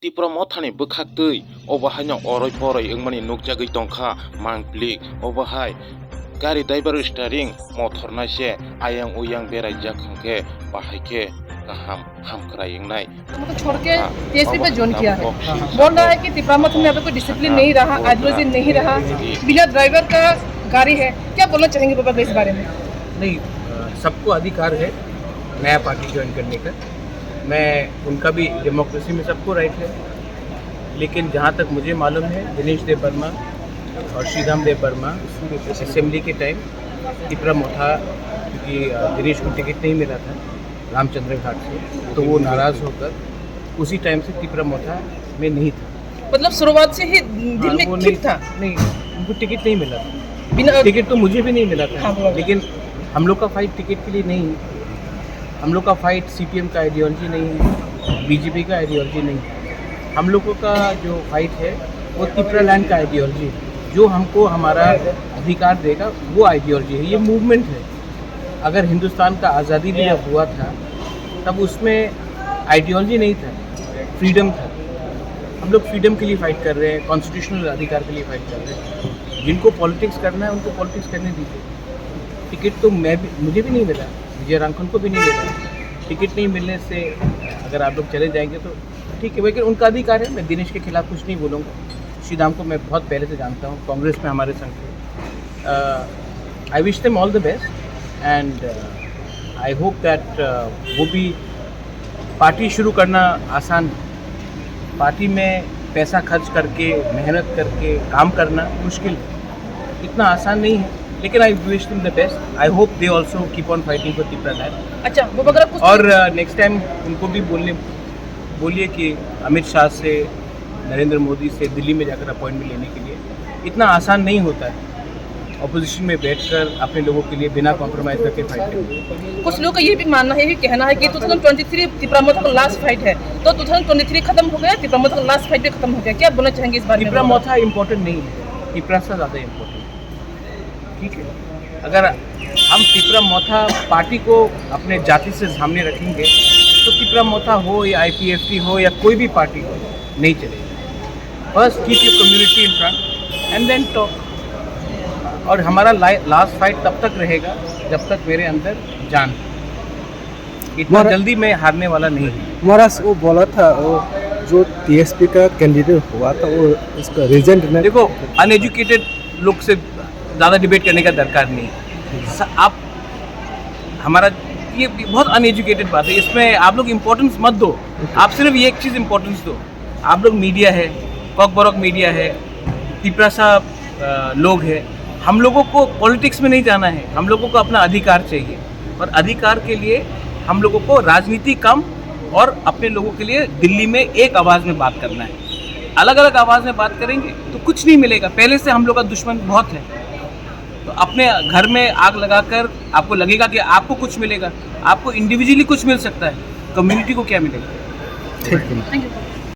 Tipra mothani bukhak tui obahanya oroi poroi engmani nukjagui tongkha mangplik obahai gari driver steering motor naise ayang uyang berajak khangke bahaike kaham hamkrai engnai हमको छोड़ के TSP पे join किया है। बोल रहा है कि तिपरामथ में अभी कोई डिसिप्लिन नहीं रहा, आइडियोलॉजी नहीं रहा, बिना ड्राइवर का गाड़ी है। क्या बोलना चाहेंगे बाबा इस बारे में? नहीं, सबको अधिकार है नया पार्टी ज्वाइन करने का। मैं उनका भी डेमोक्रेसी में सबको राइट है, लेकिन जहाँ तक मुझे मालूम है दिनेश देव वर्मा और श्रीराम देव वर्मा असेंबली के टाइम तिपरा मोथा, क्योंकि दिनेश को टिकट नहीं मिला था रामचंद्र घाट से, तो वो नाराज़ होकर उसी टाइम से तिपरा मोथा में नहीं था। मतलब शुरुआत से ही दिल में ठीक था? नहीं, उनको टिकट नहीं मिला था। बिना टिकट तो मुझे भी नहीं मिला था। हाँ, लेकिन हम लोग का फाइट टिकट के लिए नहीं है। हम लोग का फाइट सीपीएम का आइडियोलॉजी नहीं है, बीजेपी का आइडियोलॉजी नहीं है। हम लोगों का जो फाइट है वो तिपरा लैंड का आइडियोलॉजी है, जो हमको हमारा अधिकार देगा वो आइडियोलॉजी है। ये मूवमेंट है। अगर हिंदुस्तान का आज़ादी भी जब हुआ था तब उसमें आइडियोलॉजी नहीं था, फ्रीडम था। हम लोग फ्रीडम के लिए फ़ाइट कर रहे हैं, कॉन्स्टिट्यूशनल अधिकार के लिए फ़ाइट कर रहे हैं। जिनको पॉलिटिक्स करना है उनको पॉलिटिक्स करने दीजिए। टिकट तो मुझे भी नहीं मिला, विजय रांखन को भी नहीं मिला। टिकट नहीं मिलने से अगर आप लोग चले जाएंगे तो ठीक है, लेकिन उनका अधिकार है। मैं दिनेश के खिलाफ कुछ नहीं बोलूँगा। श्रीराम को मैं बहुत पहले से जानता हूँ, कांग्रेस में हमारे संग थे। I wish them all the best and I hope that वो भी पार्टी शुरू करना आसान, पार्टी में पैसा खर्च करके मेहनत करके काम करना मुश्किल, इतना आसान नहीं है। लेकिन I wish them the best. I hope they also keep on fighting for Tipra land. अच्छा, वो अगर कुछ और नेक्स्ट टाइम उनको भी बोलिए कि अमित शाह से, नरेंद्र मोदी से दिल्ली में जाकर अपॉइंटमेंट लेने के लिए इतना आसान नहीं होता है। ऑपोजिशन में बैठकर अपने लोगों के लिए बिना कॉम्प्रोमाइज़ करके फाइट करें। कुछ लोगों का ये भी मानना है, ये कहना है कि 2023 तिपरामथ का लास्ट फाइट है, तो 2023 खत्म हो गया, तिपरामथ का लास्ट फाइट भी खत्म हो गया। क्या बोलना चाहेंगे इस बारे में? तिपरा मोथा इम्पोर्टेंट नहीं है, तिपरा से ज़्यादा इम्पोर्टेंट। ठीक है, अगर हम तिपरा मोथा पार्टी को अपने जाति से सामने रखेंगे तो तिपरा मोथा हो या IPFT हो या कोई भी पार्टी हो, नहीं चलेगा। First keep your community in front and then talk. और हमारा लास्ट फाइट तब तक रहेगा जब तक मेरे अंदर जान है। इतना जल्दी मैं हारने वाला नहीं हूँ। महाराज वो बोला था, वो जो TSP का कैंडिडेट हुआ था वो इसका रीजन ने देखो, अनएजुकेटेड लोग से ज़्यादा डिबेट करने का दरकार नहीं है। आप हमारा ये बहुत अनएजुकेटेड बात है, इसमें आप लोग इम्पोर्टेंस मत दो। आप सिर्फ ये एक चीज़ इम्पोर्टेंस दो, आप लोग मीडिया है, कॉकबरॉक मीडिया है, तिपरा साहब लोग हैं। हम लोगों को पॉलिटिक्स में नहीं जाना है, हम लोगों को अपना अधिकार चाहिए। और अधिकार के लिए हम लोगों को राजनीति कम और अपने लोगों के लिए दिल्ली में एक आवाज़ में बात करना है। अलग अलग आवाज़ में बात करेंगे तो कुछ नहीं मिलेगा। पहले से हम लोग का दुश्मन बहुत है, तो अपने घर में आग लगाकर आपको लगेगा कि आपको कुछ मिलेगा। आपको इंडिविजुअली कुछ मिल सकता है, कम्युनिटी को क्या मिलेगा? ठीक है। Thank you.